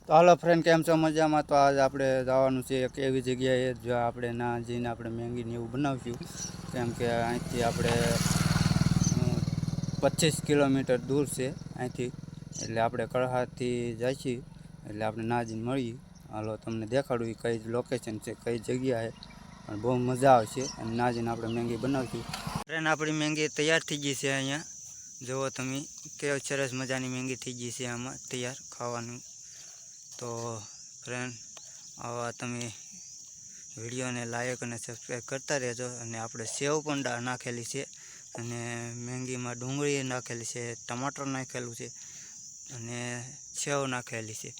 તો હાલો ફ્રેન્ડ, કેમ છો? મજામાં? તો આજ આપણે જવાનું છે એક એવી જગ્યાએ જ્યાં આપણે ના જઈને આપણે મેંગીને એવું બનાવશું. કેમ કે અહીંથી આપણે 25 કિલોમીટર દૂર છે અહીંથી, એટલે આપણે કળહાથી જઈશું. એટલે આપણે ના જઈને મળીએ. હાલો તમને દેખાડું કઈ લોકેશન છે, કઈ જગ્યા છે. પણ બહુ મજા આવશે અને ના જઈને આપણે મેંગી બનાવશું. ફ્રેન્ડ, આપણી મેંગી તૈયાર થઈ ગઈ છે. અહીંયા જુઓ તમે, કેવી સરસ મજાની મેંગી થઈ ગઈ છે આમાં તૈયાર ખાવાનું. તો ફ્રેન્ડ, આવા તમે વિડીયોને લાઈક અને સબસ્ક્રાઈબ કરતા રહેજો. અને આપણે સેવ પણ નાખેલી છે, અને મેંગીમાં ડુંગળી નાખેલી છે, ટમાટર નાખેલું છે, અને સેવ નાખેલી છે.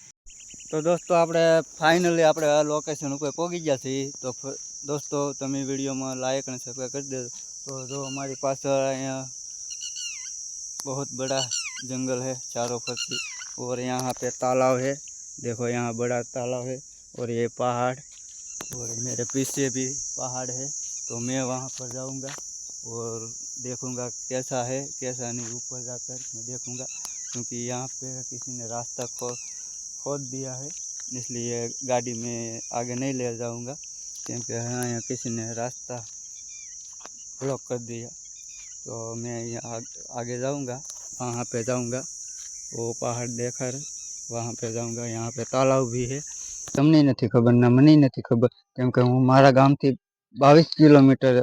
તો દોસ્તો, આપણે ફાઇનલી આપણે આ લોકેશન ઉપર પહોંચી ગયા છીએ. તો દોસ્તો, તમે વિડીયોમાં લાઈક અને સબસ્ક્રાઈબ કરી દેજો. તો જો हमारी पास यहाँ बहुत बड़ा जंगल है चारों तरफ, और यहाँ पे तालाब है। देखो यहाँ बड़ा तालाब है, और ये पहाड़, और मेरे पीछे भी पहाड़ है। तो मैं वहाँ पर जाऊँगा और देखूँगा कैसा है कैसा नहीं। ऊपर जाकर मैं देखूँगा, क्योंकि यहाँ पे किसी ने रास्ता खोद दिया है, इसलिए गाड़ी में आगे नहीं ले जाऊँगा, क्योंकि यहाँ किसी ने रास्ता ब्लॉक कर दिया। तो मैं यहाँ आगे जाऊँगा, वहाँ पे जाऊँगा, वो पहाड़ देखकर वहाँ पे जाऊँगा। यहाँ पे तालाब भी है। તમને નથી ખબર ના મને નથી ખબર, કેમ કે હું મારા ગામથી 22 કિલોમીટર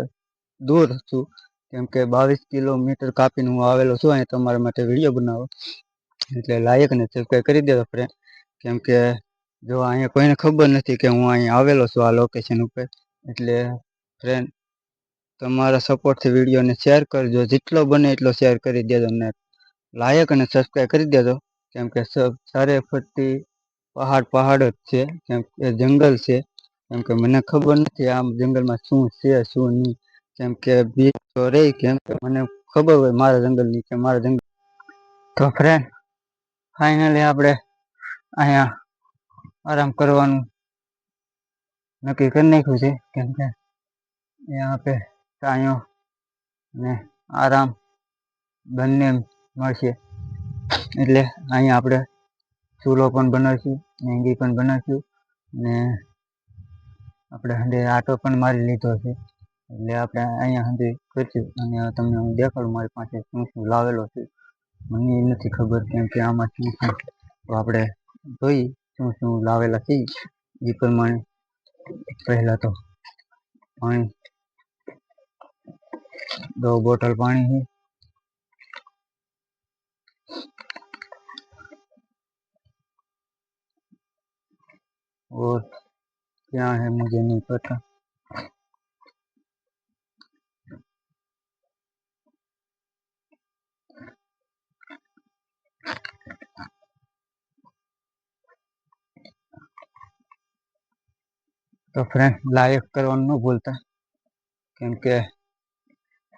દૂર છું. કેમ કે 22 કિલોમીટર કાપીને હું આવેલો છું અહીં તમારા માટે વિડીયો બનાવો. એટલે લાઈક ને સબસ્ક્રાઈબ કરી દેજો ફ્રેન્ડ. કેમ કે જો અહીંયા કોઈને ખબર નથી કે હું અહીં આવેલો છું આ લોકેશન ઉપર. એટલે ફ્રેન્ડ, તમારા સપોર્ટથી વિડીયોને શેર કરજો, જેટલો બને એટલો શેર કરી દેજો, ને લાઈક અને સબસ્ક્રાઈબ કરી દેજો. કેમ કે સારે ફરતી પહાડ જ છે, કેમ કે જંગલ છે. કેમ કે મને ખબર નથી આમ જંગલમાં શું છે શું નહીં. કેમ કે બીક તો રહી, કેમ કે મને ખબર હોય મારા જંગલની કે મારા જંગલ. તો ફ્રેન્ડ, ફાઇનલી આપણે અહીંયા આરામ કરવાનું નક્કી કરી નાખ્યું છે. કેમ કે यहाँ पे छायो ને આરામ બંને મળશે. એટલે અહીંયા આપણે ચૂલો પણ બનાવીશું, મેંગી પણ બનાવીશું, ને આપણે હંડે આટો પણ મારી લીધો છે. એટલે આપણે અહીંયા સુધી કરીશું, અને તમને હું દેખાડું મારી પાસે શું શું લાવેલો છે. મને એ નથી ખબર, કેમ કે આમાં શું શું. તો આપણે જોઈ શું શું લાવેલા છે એ પ્રમાણે. પહેલા તો પાણી, 2 बोतल पानी है, और क्या है मुझे नहीं पता। तो फ्रेंड, लाइक करવાનું ન ભૂલતા, કેમ કે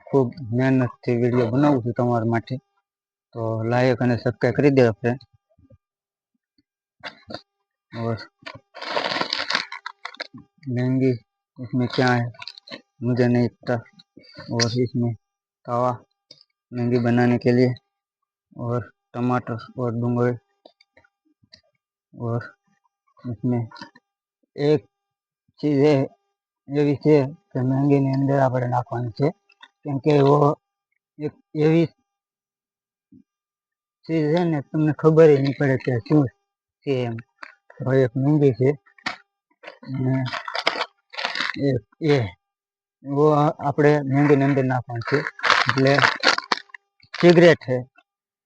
ખૂબ મહેનતથી વિડીયો બનાવું છું તમારા માટે. तो लाइक અને સબસ્ક્રાઇબ કરી देना फ्रेंड। और महंगी इसमें क्या है मुझे नहीं पता। और इसमें तवा महंगी बनाने के लिए, और टमाटर और डूंगरी, और इसमें एक चीज है એવી છે કે મેંગીની અંદર આપણે નાખવાની છે, કેમ કે એવો એક એવી ચીજ છે ને તમને ખબર નહીં પડે કે શું છે એમ. તો એક મેંગી છે, અને એક એ वो આપણે મેંગીની અંદર નાખવાનું છે. એટલે सिगरेट है,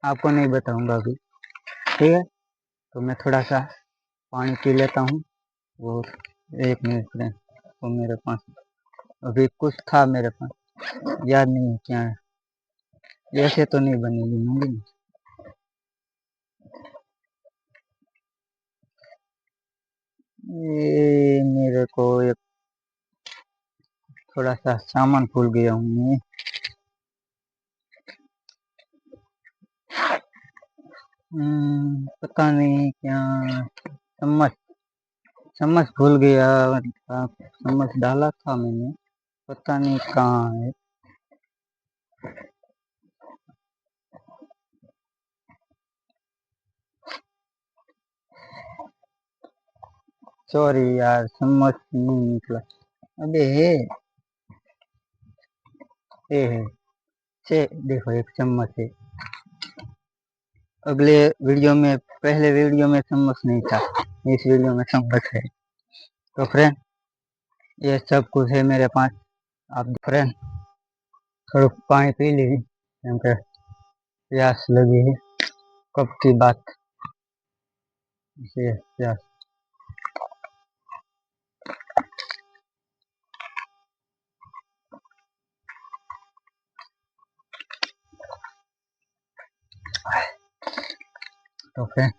आपको नहीं बताऊंगा अभी, ठीक है। तो मैं थोड़ा सा पानी पी लेता हूँ। और 1 मिनट फ्रेंड, तो मेरे पास अभी कुछ था, मेरे पास याद नहीं है क्या है। ऐसे तो नहीं बनेगी मूंगी। ये मेरे को एक थोड़ा सा सामान भूल गया हूँ मैं। पता नहीं क्या, चम्मच चम्मच भूल गया। चम्मच डाला था मैंने, पता नहीं कहाँ है। सॉरी यार, चम्मच नहीं निकला। अबे है छे, देखो एक चम्मच है। अगले वीडियो में, पहले वीडियो में चम्मच नहीं था, इस वीडियो में चम्मच है। तो फ्रेंड, ये सब कुछ है मेरे पास। आप फ्रेंड थोड़ा पानी पी लीजिए, क्योंकि प्यास लगी है। कब की बात, इसे प्यास। तो फ्रेंड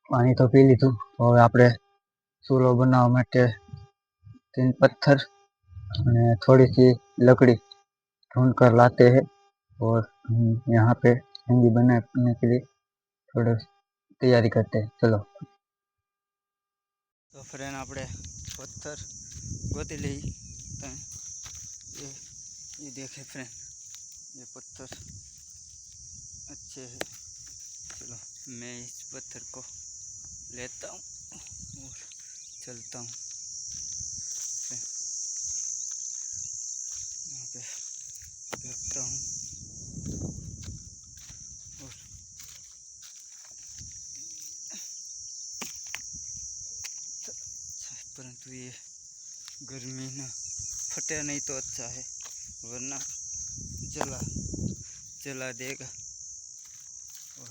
पानी तो पी लीधું। હવે આપણે ચૂલો બનાવવા માટે 3 पत्थर और थोड़ी सी लकड़ी ढूंढ कर लाते हैं, और यहाँ पे हिंदी बनाने के लिए थोड़ा तैयारी करते हैं। चलो। तो फ्रेंड આપણે पत्थर गोती ली। ये देखे फ्रेंड, ये पत्थर अच्छे हैं। चलो मैं इस पत्थर को लेता हूँ और चलता हूँ। यहाँ पे रखता हूँ और परंतु ये गर्मी ना फटे नहीं तो अच्छा है, वरना जला जला देगा। और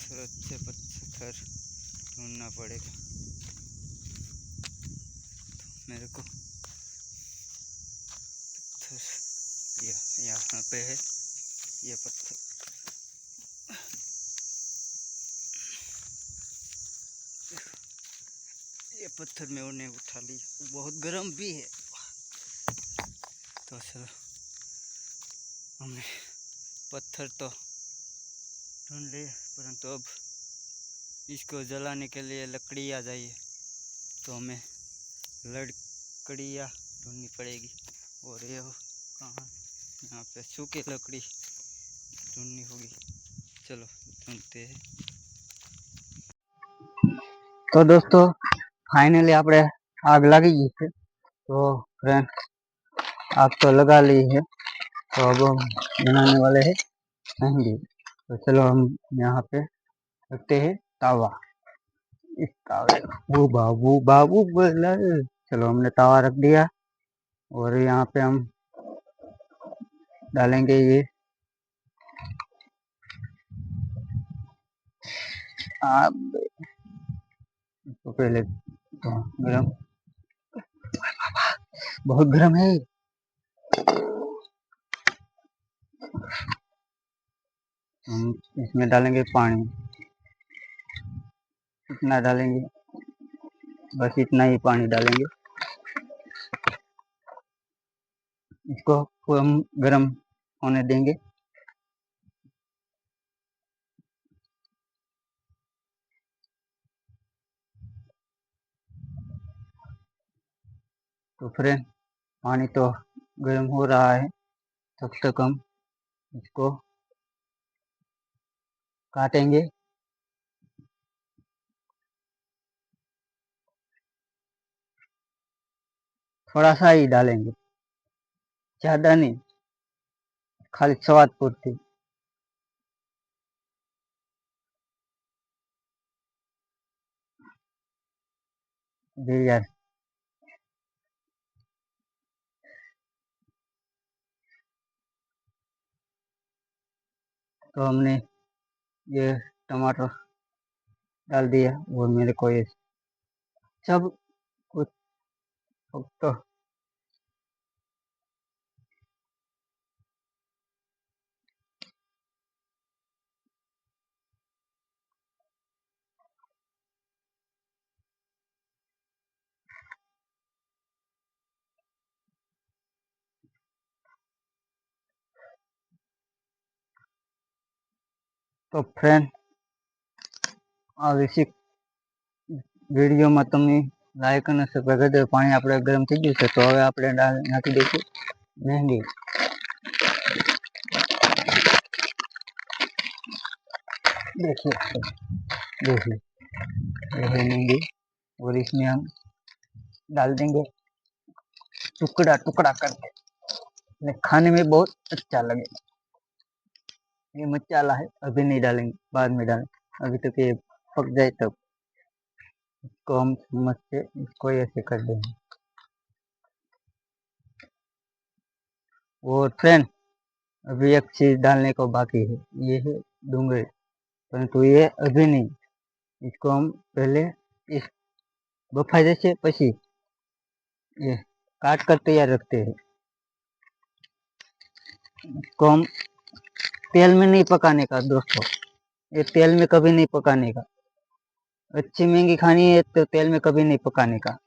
पत्थर, अच्छे पत्थर ढूंढना पड़ेगा। तो मेरे को पत्थर यहाँ पे है, ये पत्थर। ये पत्थर में उन्हें उठा लिया, बहुत गर्म भी है। तो चलो, हमने पत्थर तो ढूंढ लिए, परंतु अब इसको जलाने के लिए लकड़ियाँ चाहिए। तो हमें लकड़ियाँ ढूंढनी पड़ेगी। और ये कहाँ, यहाँ पे सूखी लकड़ी ढूंढनी होगी। चलो ढूंढते हैं। तो दोस्तों फाइनली આપણે आग लगी गई है। तो फ्रेंड आग तो लगा ली है। तो अब हम बनाने वाले हैं मेहंदी। तो चलो हम यहाँ पे रखते हैं तावा। इस तावे, वो बाबू बाबू बोला। चलो हमने तावा रख दिया, और यहाँ पे हम डालेंगे ये तो पहले तो गरम, बहुत गरम है। हम इसमें डालेंगे पानी। इतना डालेंगे, बस इतना ही पानी डालेंगे। इसको हम गरम होने देंगे। तो फ्रेंड पानी तो गर्म हो रहा है, तब तक हम इसको काटेंगे। थोड़ा सा ही डालेंगे, ज़्यादा नहीं, खाली स्वाद पूर्ति। जी यार। तो हमने ये टमाटर डाल दिया, और मेरे को ये सब कुछ तो फ्रेंड આવી વિડીયોમાં તમને લાઈક અને સબસ્ક્રાઇબ કરી દો। પાણી આપણે ગરમ થઈ ગયું છે, તો હવે આપણે નાખી દઈશું મહેંદી। देखिए देखिए ये है मूंगी, और इसमें हम डाल देंगे टुकड़ा टुकड़ा करके, खाने में बहुत अच्छा लगेगा। ये मसाला है, अभी नहीं डालेंगे, बाद में डालेंगे, अभी तक ये पक जाए तब इसको हम चम्मच से इसको ऐसे कर देंगे। और फ्रेंड, अभी एक चीज डालने को बाकी है, ये है डूंगरी, परंतु ये अभी नहीं, इसको हम पहले इस बफा जैसे पसी ये काट कर तैयार रखते हैं। इसको हम तेल में नहीं पकाने का दोस्तों, ये तेल में कभी नहीं पकाने का। अच्छी महंगी खानी है तो तेल में कभी नहीं पकाने का।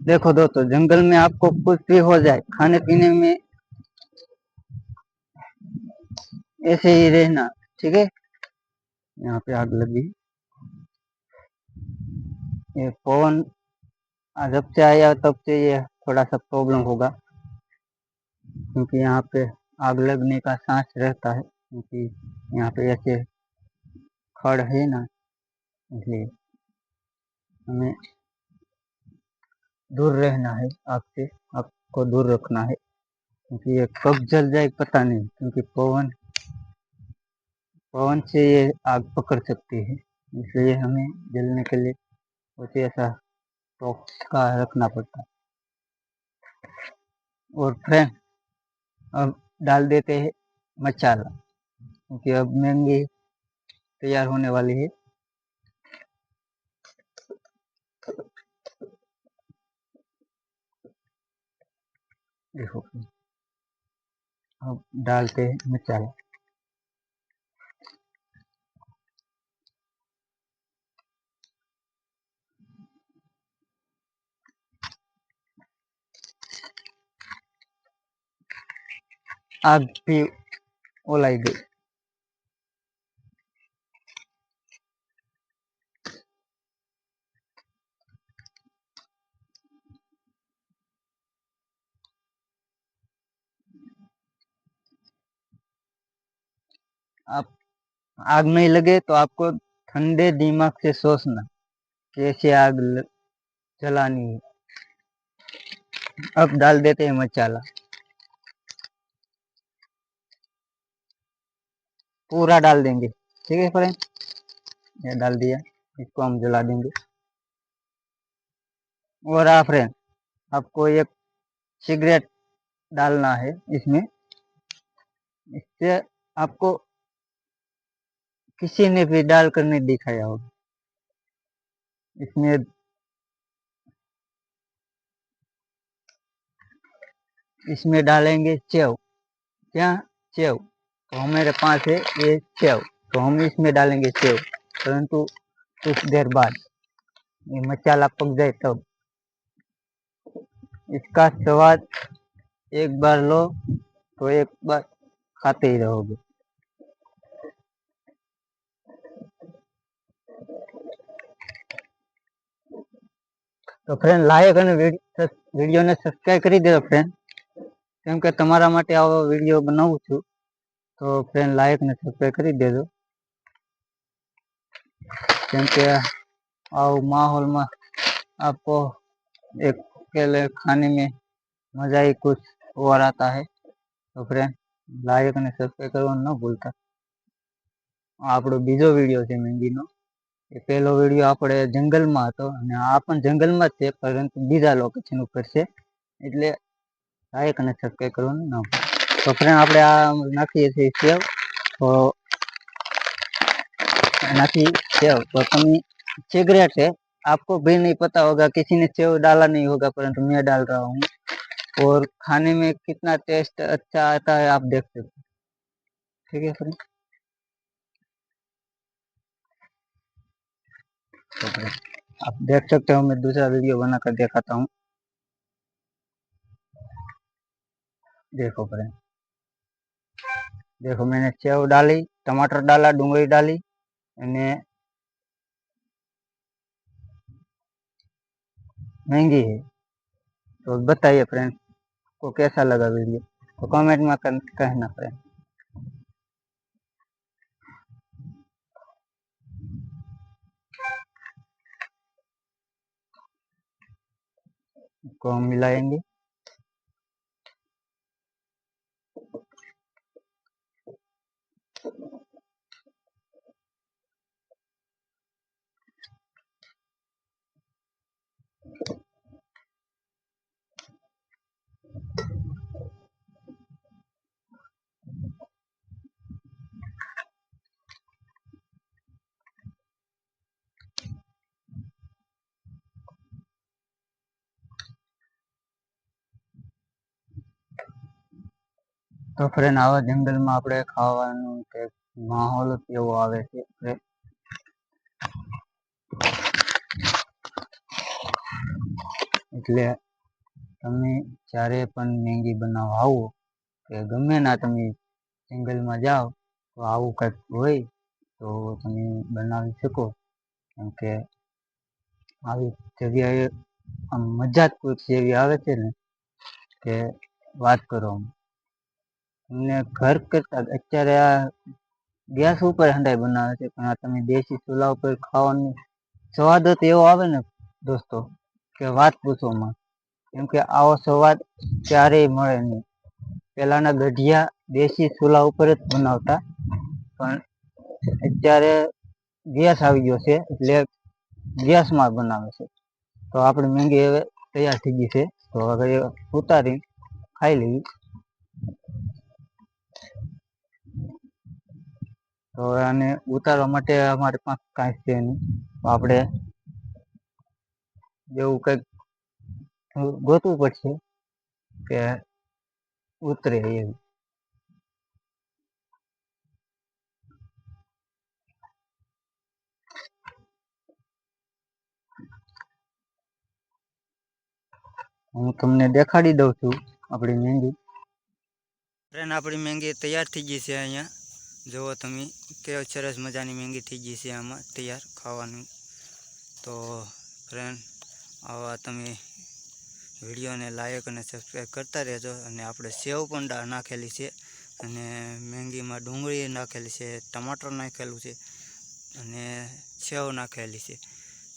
देखो दोस्तों, जंगल में आपको कुछ भी हो जाए, खाने पीने में ऐसे ही रहना, ठीक है। यहाँ पे आग लगी, ये पवन जब से आया तब से ये थोड़ा सा प्रॉब्लम होगा, क्योंकि यहाँ पे आग लगने का सांस रहता है, क्योंकि यहाँ पे ऐसे खड़ है ना, इसलिए हमें दूर रहना है आग से, आपको दूर रखना है, क्योंकि ये कब जल जाए पता नहीं, क्योंकि पवन से ये आग पकड़ सकती है, इसलिए हमें जलने के लिए कुछ ऐसा टॉक्स का रखना पड़ता है। और फ्रेंड, अब डाल देते हैं मसाला, क्योंकि अब मैंगी तैयार होने वाली है। देखो, अब डालते हैं मसाला। आग भी ओलाई गई। आप आग नहीं लगे तो आपको ठंडे दिमाग से सोचना कैसे जलानी है। अब डाल देते हैं मसाला, पूरा डाल देंगे, ठीक है फ्रेंड। ये डाल दिया, इसको हम जला देंगे। और हाँ फ्रेंड, आपको एक सिगरेट डालना है इसमें, इससे आपको किसी ने भी डाल कर नहीं दिखाया होगा। इसमें डालेंगे सेव। क्या? सेव। तो हमारे पास है ये सेव, तो हम इसमें डालेंगे सेव, परंतु कुछ देर बाद ये मसाला पक जाए तब। इसका स्वाद एक बार लो तो एक बार खाते ही रहोगे। તો ફ્રેન્ડ, લાઈક અને વિડીયોને સબસ્ક્રાઈબ કરી દેજો ફ્રેન્ડ, કેમ કે તમારા માટે આવો વિડીયો બનાવું છું, તો ફ્રેન્ડ લાઈક ને સબસ્ક્રાઈબ કરી દેજો, કેમ કે આવું माहौल में आपको एक अकेले खाने में मजा ही कुछ और आता है। तो फ्रेंड, લાઈક અને સબસ્ક્રાઈબ કરવાનું ન ભૂલતા। આપણો બીજો વિડીયો છે મેંગીનો, એ પહેલો વિડીયો આપણે જંગલમાં હતો, અને આ પણ જંગલમાં જ છે, પરંતુ બીજા લોકેશન ઉપર છે, એટલે લાઈક અને સબસ્ક્રાઈબ કરવાનું ન ભૂલતા। તો ફ્રેન્ડ, આપણે આ નાખીએ છીએ સેવ, તો सेव तो तुम सिगरेट है, आपको भी नहीं पता होगा, किसी ने सेव डाला नहीं होगा, परंतु मैं डाल रहा हूँ, और खाने में कितना टेस्ट अच्छा आता है आप देख सकते हो, ठीक है फ्रेंड। तो फ्रेंड, आप देख सकते हो, मैं दूसरा वीडियो बनाकर दिखाता हूँ। देखो फ्रेंड, देखो मैंने सेव डाली, टमाटर डाला, डूंगरी डाली, महंगी है, तो बताइए फ्रेंड को कैसा लगा वीडियो, तो कमेंट में कहना फ्रेंड। को हम मिलाएंगे। તો ફ્રેન્ડ આવા જંગલમાં આપણે ખાવાનું કે માહોલ કેવો આવે છે એટલે તમે જ્યારે પણ મેગી બનાવવા આવો કે ગમે ના તમે જંગલમાં જાઓ તો આવું કંઈક હોય તો તમે બનાવી શકો, કેમ કે આવી જગ્યાએ આમ મજા જ કોઈક એવી આવે છે ને કે વાત કરો. તમને ઘર કરતા અત્યારે આ ગેસ ઉપર હંડાઈ બનાવે છે, પણ આ તમે દેશી ચૂલા ઉપર ખાવાનો સ્વાદ જ એવો આવે ને દોસ્તો કે વાત પૂછોમાં. કેમ કે આવો સ્વાદ ક્યારેય મળે નહીં. પેલાના ગઢિયા દેશી ચૂલા ઉપર જ બનાવતા, પણ અત્યારે ગેસ આવી ગયો છે એટલે ગેસમાં બનાવે છે. તો આપણી મેગી હવે તૈયાર થઈ ગઈ છે, તો હવે ઉતારી ખાઈ લેવી. તો આને ઉતારવા માટે અમારે પાસે કાંઈ છે નહીં, આપણે એવું કંઈક ગોતવું પડશે કે ઉતરે એવું. હું તમને દેખાડી દઉં છું આપણી મેંગી. ફ્રેન્ડ આપણી મેંગી તૈયાર થઈ ગઈ છે. અહીંયા જુઓ તમે કેવી સરસ મજાની મેંગી થઈ ગઈ છે આમાં તૈયાર ખાવાનું. તો ફ્રેન્ડ આવા તમે વિડીયોને લાઈક અને સબસ્ક્રાઈબ કરતા રહેજો. અને આપણે સેવ પણ નાખેલી છે, અને મેંગીમાં ડુંગળી નાખેલી છે, ટમાટર નાખેલું છે અને સેવ નાખેલી છે.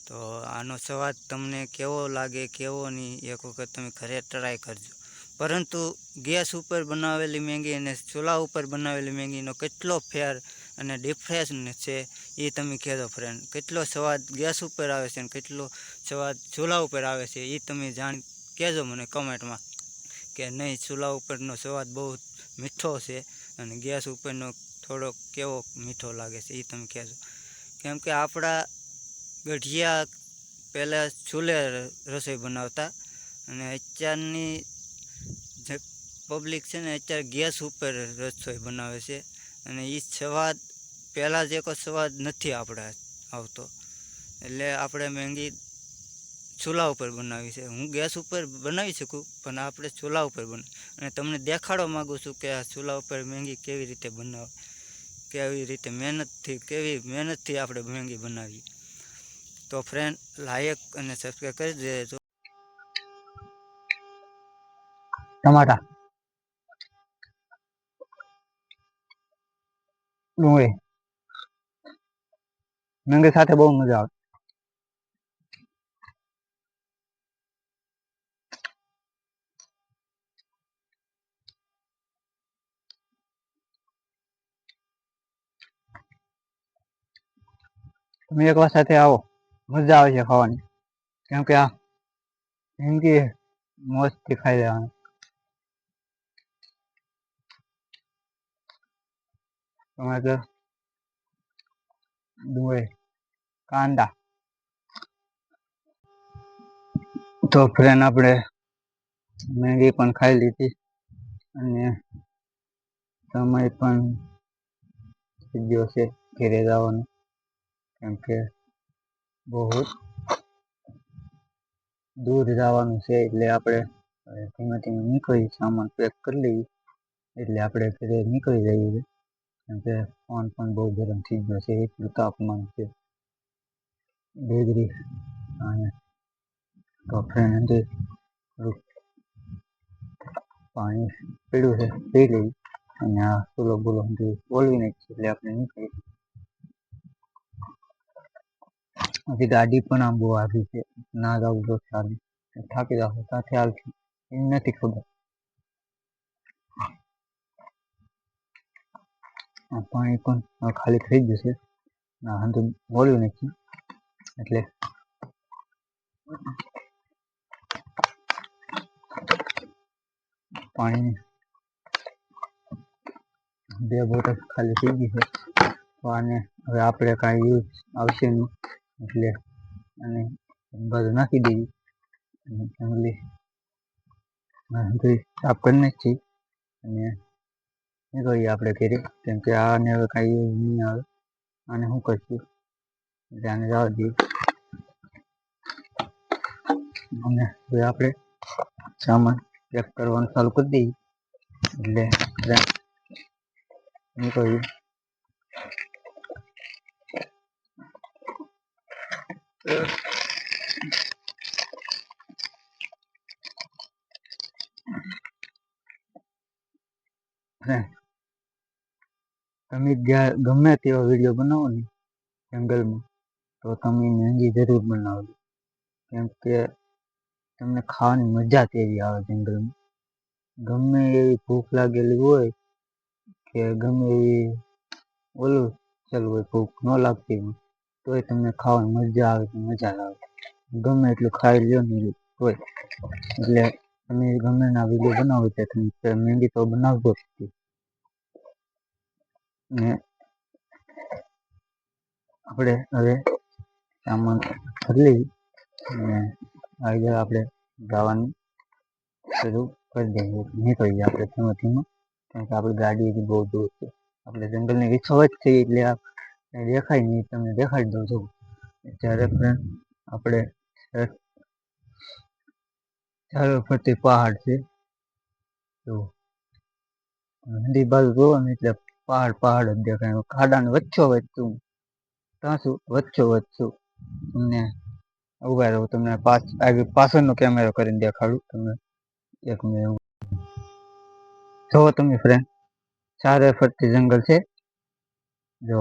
તો આનો સ્વાદ તમને કેવો લાગે કેવો નહીં એક વખત તમે ઘરે ટ્રાય કરજો. પરંતુ ગેસ ઉપર બનાવેલી મેંગી અને ચૂલા ઉપર બનાવેલી મેંગીનો કેટલો ફેર અને ડિફરન્સ છે એ તમે કહેજો ફ્રેન્ડ. કેટલો સ્વાદ ગેસ ઉપર આવે છે અને કેટલો સ્વાદ ચૂલા ઉપર આવે છે એ તમે કહેજો મને કમેન્ટમાં કે નહીં ચૂલા ઉપરનો સ્વાદ બહુ મીઠો છે અને ગેસ ઉપરનો થોડો કેવો મીઠો લાગે છે એ તમે કહેજો. કેમ કે આપણા ગઢિયા પહેલાં ચૂલે રસોઈ બનાવતા, અને અત્યારની જે પબ્લિક છે ને અત્યારે ગેસ ઉપર રસોઈ બનાવે છે, અને એ સ્વાદ પહેલાં જેવો સ્વાદ નથી આપણે આવતો. એટલે આપણે મેંગી ચૂલા ઉપર બનાવી છે. હું ગેસ ઉપર બનાવી શકું, પણ આપણે ચૂલા ઉપર અને તમને દેખાડવા માગું છું કે આ ચૂલા ઉપર મેંગી કેવી રીતે બનાવે, કેવી રીતે કેવી મહેનતથી આપણે મેંગી બનાવીએ. તો ફ્રેન્ડ લાઈક અને સબસ્ક્રાઈબ કરી દેજો. ટમાટા ડુંગળી મેંગી સાથે બહુ મજા આવે. તમે એકવાર સાથે આવો, મજા આવે છે ખાવાની. કેમ કે આ મેંગી મોજથી ખાઈ લેવાની. ટમાટર, ડુંગળી, કાંદા. તો ફ્રેન્ડ આપણે મેંગી પણ ખાઈ લીધી અને સમય પણ થઈ ગયો છે ઘરે જવાનો. કેમ કે બહુ દૂર જવાનું છે એટલે આપણે ધીમે ધીમે નીકળી સામાન પેક કરી લઈએ એટલે આપણે ઘરે નીકળી જઈએ. કેમ કે ફોન પણ બહુ ગરમ થઈ ગયો છે, એટલું તાપમાન છે ડિગ્રી. અને તો ફ્રેન્ડ પાણી પીડ્યું છે પી લઈ અને આ ચૂલો બુલો બોલવી નાખીએ એટલે આપણે નીકળી. હજી ગાડી પણ આમ બહુ આવી છે, ના જવું તો ચાલે, થાકી જાવ સાથે હાલશે એમ નથી ખબર. પાણી પણ ખાલી થઈ જશે, ના બોલ્યું નથી એટલે પાણી 2 બોટલ ખાલી થઈ ગઈ છે. આને હવે આપણે કાંઈ યુઝ આવશે નહીં એટલે અને બધું નાખી દઈએ અને ફેમિલી સાફ કરી નાખીએ અને નીકળીએ આપણે ઘરે, કેમ કે આને હવે કાંઈ યુઝ નહીં આવે. આને શું કરશું એટલે આને જવા દઈએ અને હવે આપણે સામાન પેક કરવાનું ચાલુ કરી દઈએ એટલે નીકળીએ. તમે ગમે તેવા વિડીયો બનાવો ને જંગલમાં તો તમે મહેંદી જરૂર બનાવજો, કેમ કે તમને ખાવાની મજા તેવી આવે જંગલમાં. ગમે એવી ભૂખ લાગેલી હોય કે ગમે એવી ચાલુ હોય, ભૂખ ન લાગતી હોય તોય તમને ખાવાની મજા આવે મજા આવે. ગમે એટલું ખાઈ લ્યો ને હોય એટલે તમે ગમે ના વિડીયો બનાવો ત્યાં તમે મહેંદી તો બનાવજો જ. ને આપણે હવે સામાન કરી લઈએ અને આગળ આપણે જવાનું શરૂ કરી દઈએ. નીકળીએ આપણે ધીમે ધીમે, કારણ કે આપણી ગાડી હજી બહુ દૂર છે. આપણે જંગલની રીછો જ છે એટલે દેખાય નહીં, તમને દેખાડી દઉં છું. ત્યારે ફ્રેન્ડ આપણે ચારો ફરતી પહાડ છે, તો નદી બાજુ જોવો ને એટલે પહાડ જ દેખાય. ખાડાને વચ્ચો વચ્ચું તાંસું વચ્ચો વચ્ચું તમને ઉભા રહું, તમને પાછળનો કેમેરો કરીને દેખાડું તમને. એક મિનિટ જોવો તમે ફ્રેન્ડ, ચારે ફરતી જંગલ છે જો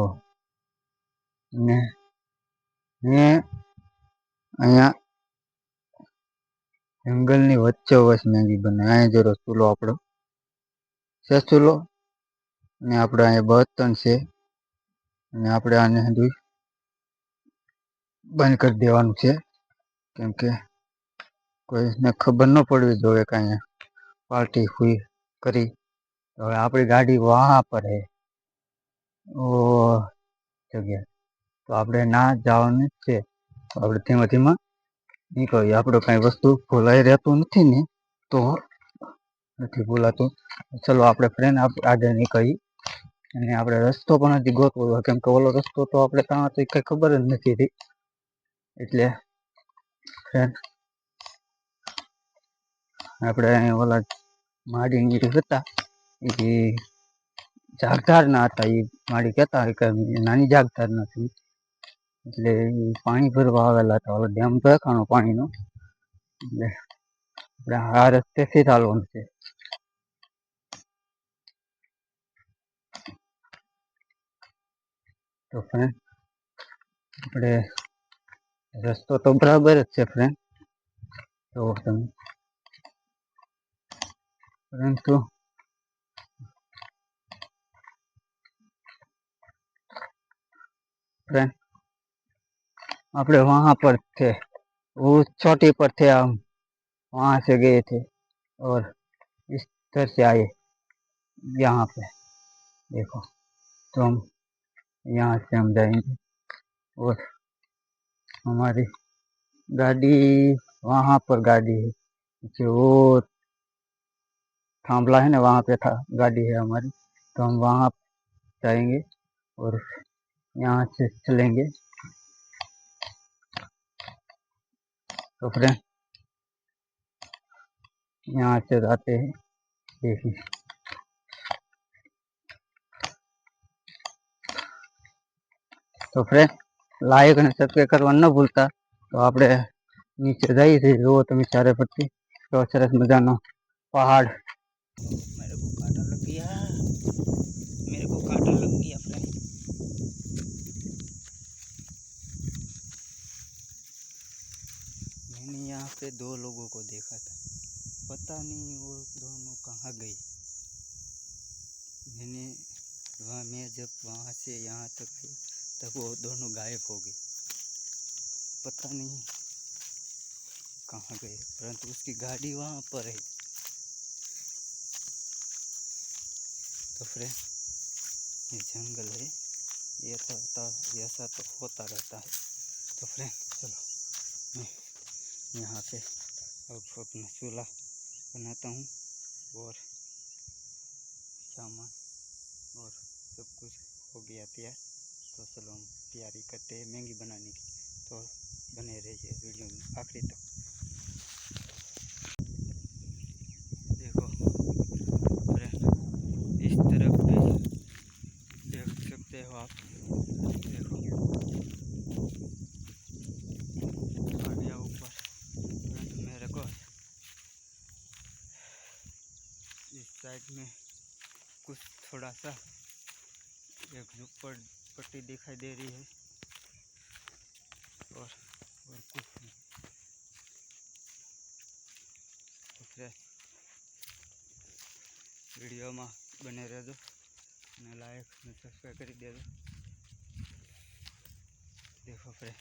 ને અહીંયા જંગલની વચ્ચે વચ મહેંદી બને. અહીંયા જરો ચૂલો આપણો છે, ચૂલો ને આપણે અહીંયા બર્તન છે અને આપણે આને બધું બંધ કરી દેવાનું છે, કેમ કે કોઈને ખબર ન પડવી જોઈએ કે અહીંયા પાર્ટી હુઈ કરી. હવે આપણી ગાડી વહાં પર હે ઓ જગ્યા, તો આપણે ના જવાનું જ છે. આપણે ધીમે ધીમે નીકળીએ. આપણે કાંઈ વસ્તુ ભૂલાઈ રહેતું નથી ને, તો નથી ભૂલાતું. ચલો આપણે ફ્રેન્ડ આગળ નીકળીએ અને આપણે રસ્તો પણ હજી ગોતવો હોય, કેમ કે ઓલો રસ્તો તો આપણે ત્યાં તો કંઈ ખબર જ નથી રહી. એટલે ફ્રેન્ડ આપણે ઓલા માડી હતા એ જાગતાર ના હતા, એ માડી કહેતા કે નાની જાગતાર નથી, એટલે પાણી ભરવા આવેલા હતા. હવે ડેમ દેખાણો પાણીનો, એટલે આપણે આ રસ્તેથી ચાલવાનું છે. તો ફ્રેન્ડ આપણે રસ્તો તો બરાબર જ છે ફ્રેન્ડ, તો તમે પરંતુ फ्रेंड अपने वहां पर थे, वो चोटी पर थे, हम वहां से गए थे और इस तरह से आए यहाँ पे देखो। तो हम यहाँ से हम जाएंगे और हमारी गाड़ी वहां पर गाड़ी है, जो वो थांबला है ना वहाँ पे था गाड़ी है हमारी, तो हम वहाँ जाएंगे और यहाँ से चलेंगे। तो फ्रेंड यहाँ से जाते हैं, देखिए तो फ्रेंड लाइक અને સબસ્ક્રાઇબ કરવા ન ભૂલતા। તો આપણે નીચે જઈએ છીએ, જુઓ તમે ચારે પરથી તો સરસ મજાનો પહાડ मेरे को कांटा लग गया, मेरे को कांटा लग गया फ्रेंड। मैंने यहाँ पे दो लोगों को देखा था, पता नहीं वो दोनों कहाँ गए। मैं जब वहाँ से यहाँ तक आई तब वो दोनों गायब हो गए, पता नहीं कहाँ गए, परंतु उसकी गाड़ी वहाँ पर है। तो फ्रेंड ये जंगल है, ये ऐसा तो होता रहता है। तो फ्रेंड चलो मैं यहाँ पे अब अपना चूल्हा बनाता हूँ और सामान और सब कुछ हो गया तैयार। तो चलो हम तैयारी करते हैं मैगी बनाने की। तो बने रहिए वीडियो में आखिरी तक। देखो फ्रेंड, इस तरफ भी देख सकते हो आप, देखो आ गया ऊपर। मेरे को इस साइड में कुछ थोड़ा सा एक झुप्पड़ दिखाई दे रही है और कुछ नहीं। तो फिर वीडियो में बने रहजो ने लाइक ने सब्सक्राइब कर देजो। देखो फ्रेंड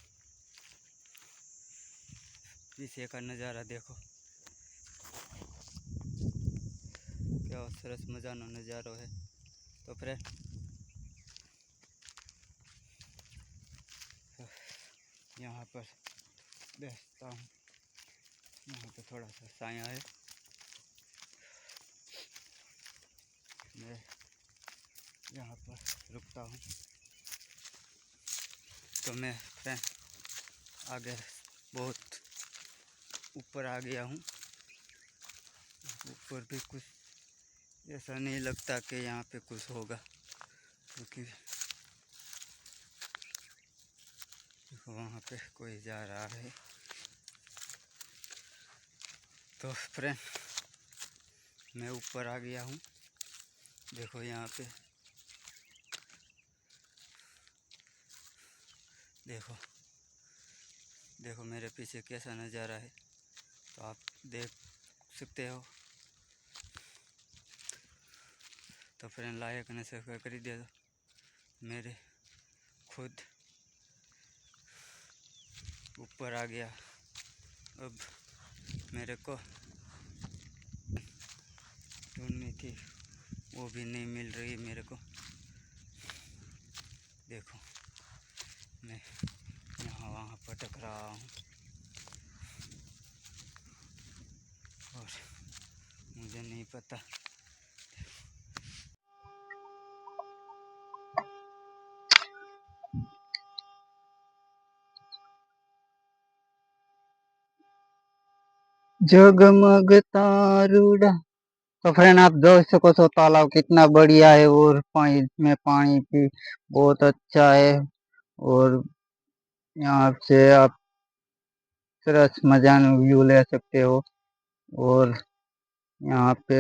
पीछे का नज़ारा देखो, क्या सरस मजानो नज़ारो है। तो फ्रेंड यहाँ पर बैठता हूँ, यहाँ पे थोड़ा सा साया है, मैं यहाँ पर रुकता हूँ। तो मैं फ्रेंड आगे बहुत ऊपर आ गया हूँ, ऊपर भी कुछ ऐसा नहीं लगता कि यहाँ पे कुछ होगा, क्योंकि वहाँ पे कोई जा रहा है। तो फ्रेंड मैं ऊपर आ गया हूँ, देखो यहाँ पे देखो देखो मेरे पीछे कैसा नज़ारा है, तो आप देख सकते हो। तो फ्रेंड लाइक ने सब्सक्राइब कर दे दो। मेरे खुद ऊपर आ गया, अब मेरे को ढूंढनी थी वो भी नहीं मिल रही मेरे को। देखो मैं यहाँ वहाँ भटक रहा हूँ और मुझे नहीं पता। जगमग तारुड़ा। तो फ्रेंड आप देख सको तो तालाब कितना बढ़िया है और पानी में पानी भी बहुत अच्छा है और यहाँ से आप सरस मजानो व्यू ले सकते हो। और यहाँ पे